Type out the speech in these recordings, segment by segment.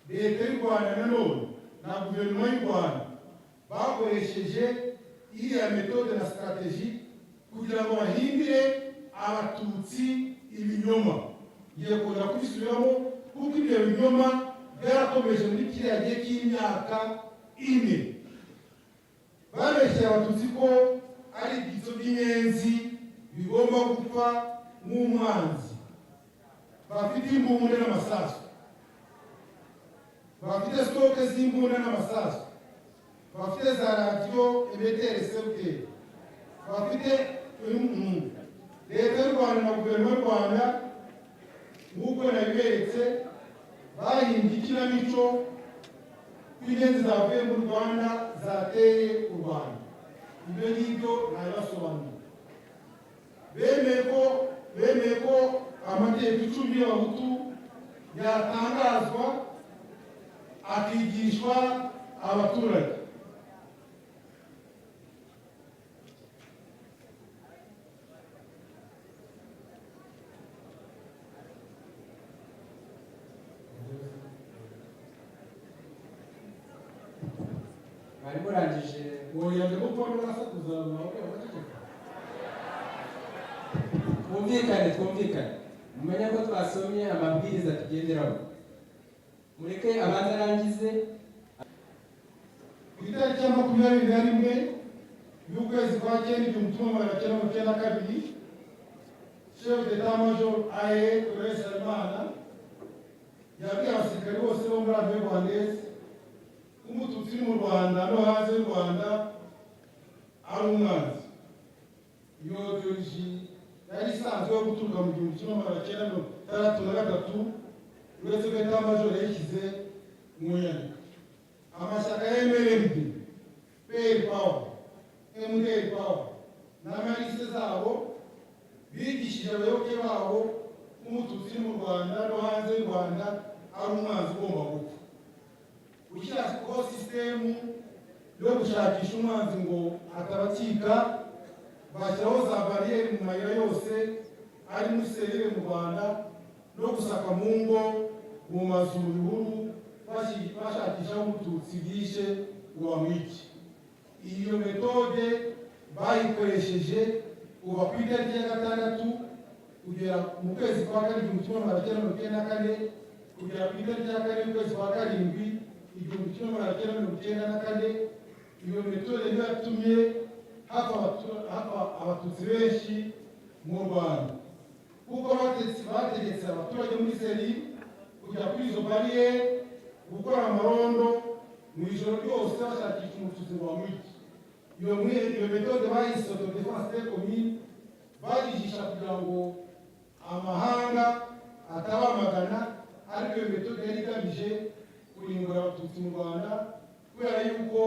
leta y'u Rwanda nanone na guverinoma y'u Rwanda bakoresheje iriya metode na strategie kugira ngo bahimbire abatutsi ibinyoma. Ngiye kuza kubisubiramo kuko ibyo binyoma byarakomeje muri kiriya gihe cy'imyaka ine. Babeshye abatutsi ko ari ibyitso by'inyenzi bigomba gupfa nk'umwanzi, bafite imbunda n'amasasu, bafite stoke z'imbunda n'amasasu, bafite za radiyo emetere sebuteri, bafite leta y'u Rwanda na guverinoma y'u Rwanda nk'uko nabiberetse bahimbye ikinamico kw'inyenzi zavuye mu Rwanda zateye u Rwanda. Ibyo ngibyo nabibasobanurira. Bemeye ko amategeko 10 y'abahutu yatangazwa akigishwa abaturage. bari murangije Oya ndimo kubona asakuza amaboko y'abaceceka. twumvikane mumenye ko twasomye amabwiriza tugenderaho. Mureke abanza arangize. Ku itariki ya 21 y'ukwezi kwa 9/1992 chef d'état-major aye Torres Salimana yabwiye abasirikare bose bo muri armée rwandaise umututsi mu Rwanda no hanze y'u Rwanda ari umwanzi. Iyo ideologie yari isanzwe yo guturuka mu 1963 uretse ko état-major yashyize mu nyandiko. Amashyaka ya MLND, PL Power, MDL Power n'amaliste zabo bigishije abayoboke babo umututsi mu Rwanda no hanze y'u Rwanda ari umwanzi ugomba gupfa. Ushyiraho sisitemu yo gushakisha umwanzi ngo atabatsika, bashyiraho za bariyeri mu mayira yose ari muri serire mu Rwanda no gusaka mu ngo, mu mazu, mu bihuru bashakisha umututsi bishe ngo bamwice. Iyo metode bayikoresheje kuva ku itariki ya 6 kugera mu kwezi kwa 1994 kugera ku itariki ya 4 y'ukwezi kwa 7 1994. Iyo metode niyo yatumye hapfa abatutsi benshi mu Rwanda, kuko bategetse abaturage muri seri kujya kuri izo bariyeri gukora amarondo mu ijoro ryose bashakisha umututsi ngo bamwice. Iyo metode bayise autodefense des communes, bayigisha kugira ngo amahanga atabamagana, ariko iyo metode yari igamije kurimbura abatutsi mu Rwanda kubera yuko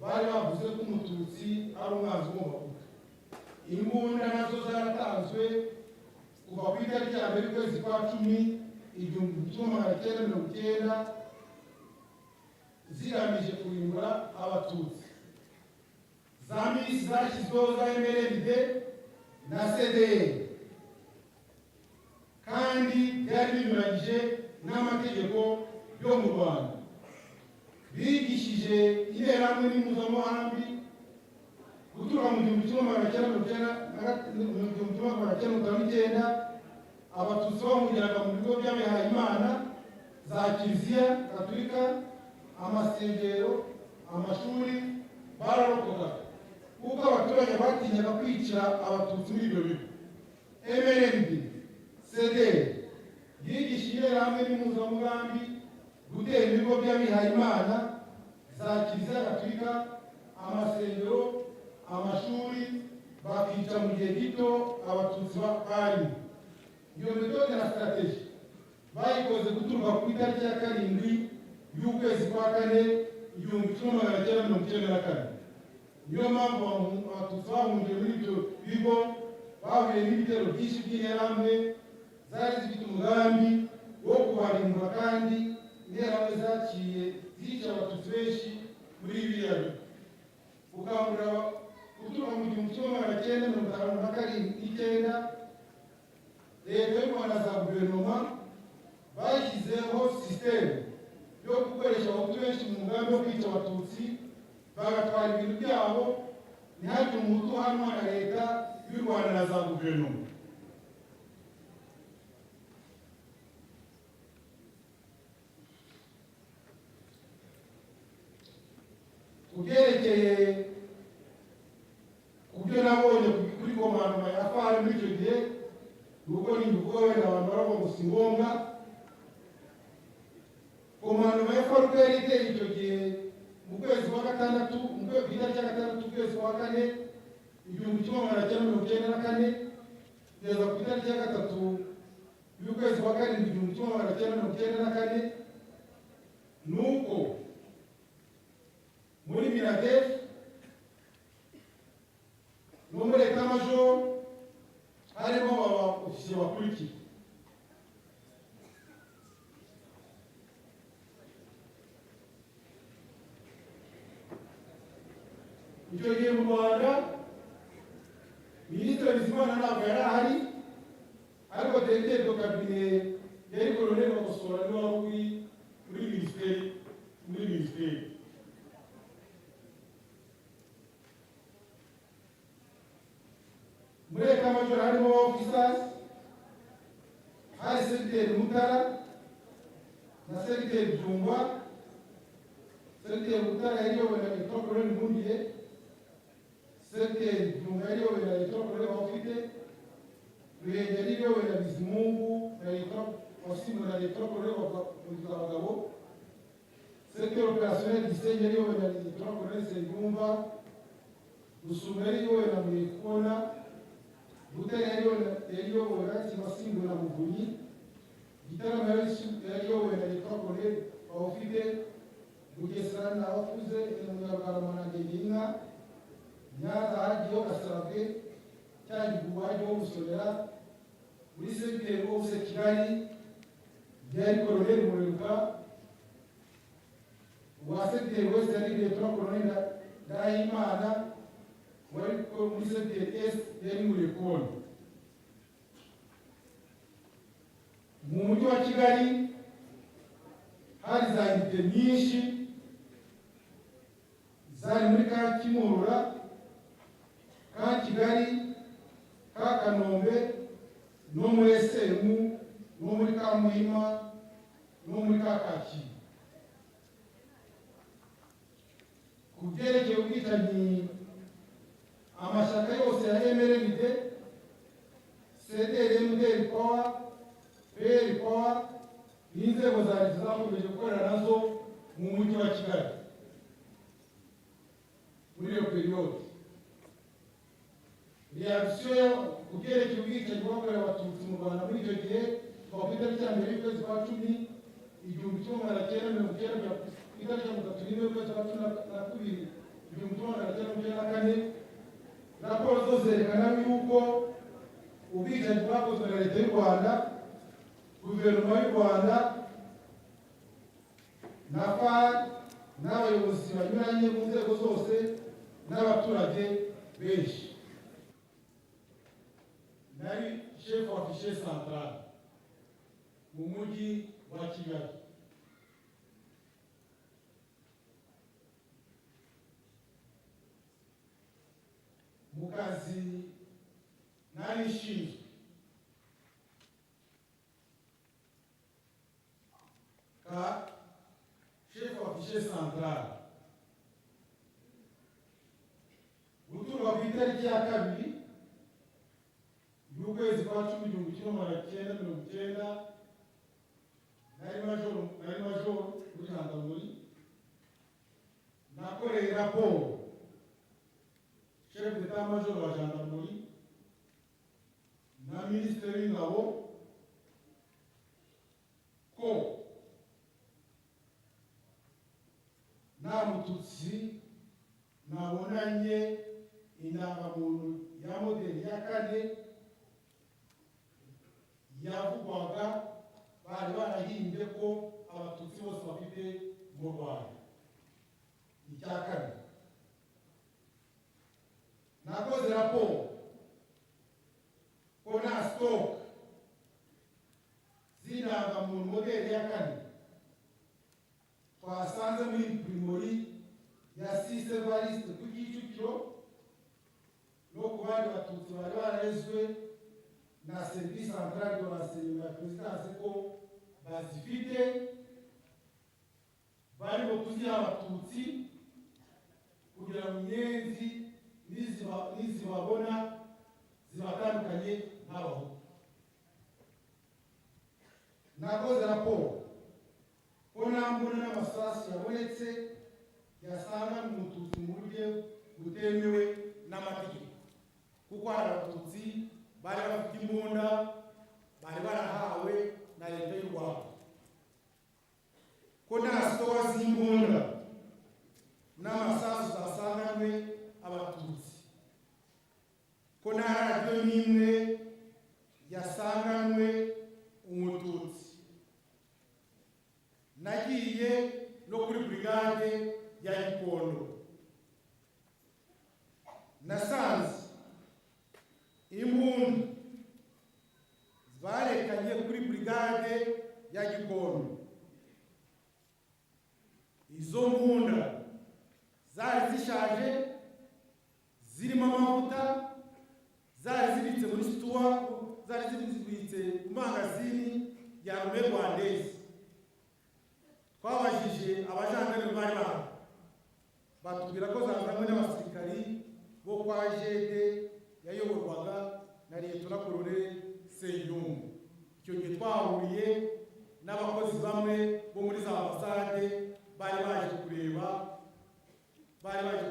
bari bavuze ko umututsi ari umwanzi ugomba gupfa. Imbunda nazo zaratanzwe kuva ku itariki ya 1 y'ukwezi kwa 10/1990 zigamije kurimbura abatutsi. Za milisi zashyizweho za MLND na CDR kandi byari binyuranyije n'amategeko yo mu Rwanda. Bigishije interahamwe n'impuzamugambi guturuka mu 1959 abatutsi bamujyanaga mu bigo by'abihayimana, za kiliziya gatolika, amasengero, amashuri, bararokoka kuko abaturage batinyaga kwicira abatutsi muri ibyo bigo. MLND, CDR yigishije interahamwe n'impuzamugambi gutera ibigo by'abihayimana, za kiliziya gatolika, amasengero, amashuri, bakica mu gihe gito abatutsi bari. Iyo metode na strategie bayikoze guturuka ku itariki ya 7 y'ukwezi kwa 4 1994. Niyo mpamvu abatutsi bahungiye muri ibyo bigo bahuye n'ibitero byinshi by'interahamwe zari zifite umugambi wo kubarimbura, kandi interahamwe zaciye zica abatutsi benshi muri biriya bigo. Gukangurira guturuka mu 1959 leta y'u Rwanda za guverinoma bashyizeho sisiteme yo gukoresha abahutu benshi mu mugambi wo kwica abatutsi, bagatwara ibintu byabo, ntihagire umuhutu uhanwa na leta y'u Rwanda na za guverinoma. Kubyerekeye kubyo nabonye kuri komandoma ya FARC muri icyo gihe, nuko nivuga wenda abantu baravuga ngo si ngombwa. Komandoma ya FARC yari iteye icyo gihe mu kwezi kwa gatandatu, mu kwezi kwa gatandatu ukwezi kwa kane 1994 kugeza ku itariki ya gatatu y'ukwezi kwa karindwi 1994, nuko muri Minadef no muri Etat-Major harimo abaofisiye bakurikira: icyo gihe mu Rwanda Minisitiri Bizimana ntabwo yari ahari, ariko Directeur de Cabinet yari Colonel Bagosora niwe wari uri muri minisiteri. Muri Etat-Major harimo officers, hari Secretary Mutara na Secretary Jungwa. Secretary Mutara yari yobowe na Lieutenant Colonel Nkundiye, Secretary Jungwa yari yobowe na Lieutenant Colonel Bafite, Ruhenge yari yobowe na Bizimungu na Lieutenant Colonel Abagabo, Secretary Opérationnel Gisenyi yari yobowe na Lieutenant Colonel Nsengiyumva, Rusumo yari yobowe na Murikona, Butare yari yobowe na Kimasingo na Muvunyi, Gitarama yari yobowe na Lieutenant Colonel Bafite, Bugesera na Wafuze Munyarugarama na Ngenginka, Nyanza hagiyeho Gasarabwe, Cyangugu hagiyeho Musonera. Muri Secretary wose Kigali yari Colonel Mureruka, wa Secretary wese yari Lieutenant Colonel Ndahimana, muri Secretary S yari Murekoni. Mu mujyi wa Kigali hari za unité nyinshi zari muri ka Kimihurura, ka Kigali, ka Kanombe, no muri Esemu, no muri ka Muhima, no muri ka Kacyiru. Ku byerekeye ubwicanyi, amashyaka yose ya MRND, CDR, MDR Power, PL Power n'inzego za leta zakomeje gukorera nazo mu mujyi wa Kigali muri iyo periode. Reaction ku byerekeye ubwicanyi bwakorewe abatutsi mu Rwanda muri icyo gihe, kuva ku itariki ya mbere y'ukwezi kwa cumi 1990 ku itariki ya 31 y'ukwezi kwa cumi na kabiri 1994, raporo zose zerekana yuko ubwicanyi bwakozwe na leta y'u Rwanda, guverinoma y'u Rwanda na FARC n'abayobozi banyuranye mu nzego zose n'abaturage benshi. Nari chef wa fichier central mu mujyi wa Kigali. Mu kazi nari nshinzwe ka chef wa fichier central, guturwa ku itariki ya kabiri y'ukwezi kwa cumi 1990, nari major muri gendarmerie. Nakoreye raporo chef d'état-major wa gendarmerie na ministre w'ingabo ko nta mututsi nabonanye indangamuntu ya modeli ya kane yavugwaga bari barahimbye ko abatutsi bose bafite mu Rwanda. Icya kabiri, nakoze raporo ko nta stock z'indangamuntu modeli ya kane twasanze muri primori ya Sise Evariste ku Kicukiro no ku bandi batutsi bari barezwe na Service Centrale de l'Enseignement ya Présidence ko bazifite barimo kuziha abatutsi kugira ngo inyenzi nizibabona zibatandukanye n'abahutu. Nakoze raporo ko nta mbunda n'amasasu yabonetse yasanga mu Mututsi mu buryo butemewe n'amategeko, kuko hari abatutsi bari bafite imbunda bari barahawe na leta y'u Rwanda, ko nta sitowa z'imbunda n'amasasu zasanganywe abatutsi, ko nta radiyo n'imwe yasanganywe umututsi. Nagiye no kuri brigade ya Gikondo, nasanze imbunda barekanye kuri brigade ya Gikondo. Izo mbunda zari zishaje, zirimo amavuta, zari zibitse muri situwa, zari zibitse mu magazini ya Rume Rwandese. Twabajije abajandarume bari bahari, batubwira ko zazanywe n'abasirikari bo kwa Jede yayoborwaga na Lieutenant Colonel Senyumbu. Icyo gihe twahuriye n'abakozi bamwe bo muri za ambasade bari baje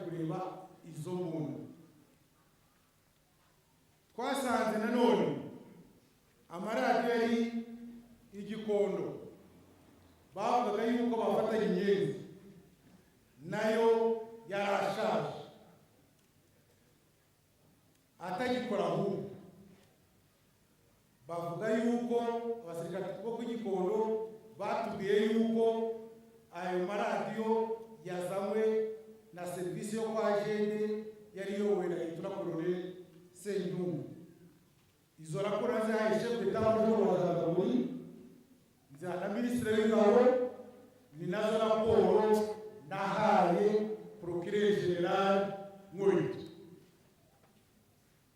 kureba izo mbunda. Twasanze nanone amaradiyo yari Igikondo bavugaga yuko bafatanya inyenzi nayo yarashaje atagikora ahubwo. Bavuga yuko abasirikare bo ku Gikondo batubwiye yuko ayo maradiyo yazanywe na serivisi yo kwa Jende yari yowe na Lieutenant Colonel Senyumbu. Izo raporo zahaye chef d'état-major wa Zanzaburi na ministre w'ingabo, ni nazo raporo nahaye procureur general Nkubito.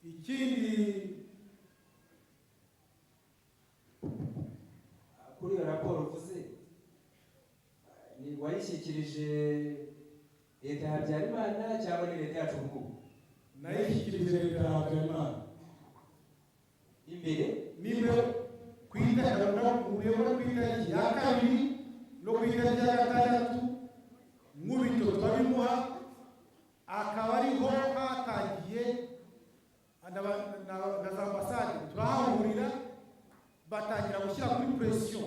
Ikindi kuri iyo raporo uvuze ni wayishyikirije leta ya Habyarimana cyangwa ni leta yacu ubu? Nayishyikirije leta ya Habyarimana imbere kuyobora ku itariki ya kabiri no ku itariki ya gatandatu. Nkubito turabimuha, akaba ariho hatangiye na za ambasade turahahurira, batangira gushyira kuri presiyo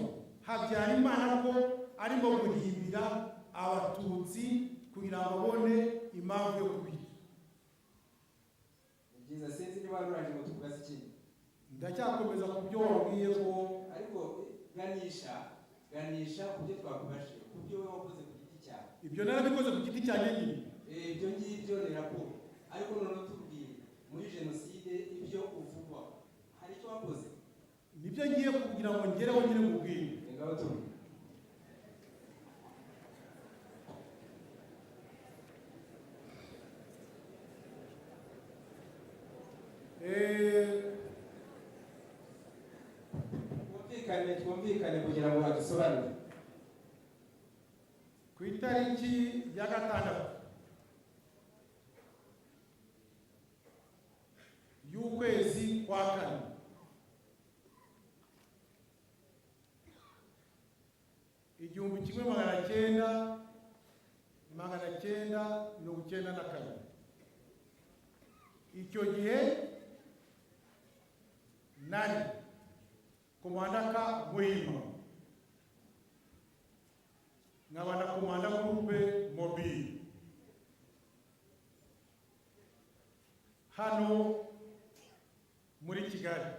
Habyarimana ko arimo guhimbira abatutsi kugira ngo babone impamvu yo kubica. Ni byiza, sinzi niba ruranje ngo tukubaze ikindi. Ndacyakomeza ku byo wabwiye ko, ariko ganisha ku byo twakubashe, ku byo wowe wakoze ku giti cyawe. Ibyo narabikoze ku giti cyanjye nyine. Ibyo ngibyo ni raporo, ariko noneho tubwire muri jenoside ibyo uvugwa hari icyo wakoze. Nibyo ngiye kugira ngo ngereho nyine mubwire. Ngaho tubwire. Twumvikane kugira ngo badusobanurire. Ku itariki ya gatandatu y'ukwezi kwa kane igihumbi kimwe magana cyenda mirongo icyenda na kane, icyo gihe nari komanda ka Muhima, nkaba na komanda groupe mobile hano muri Kigali.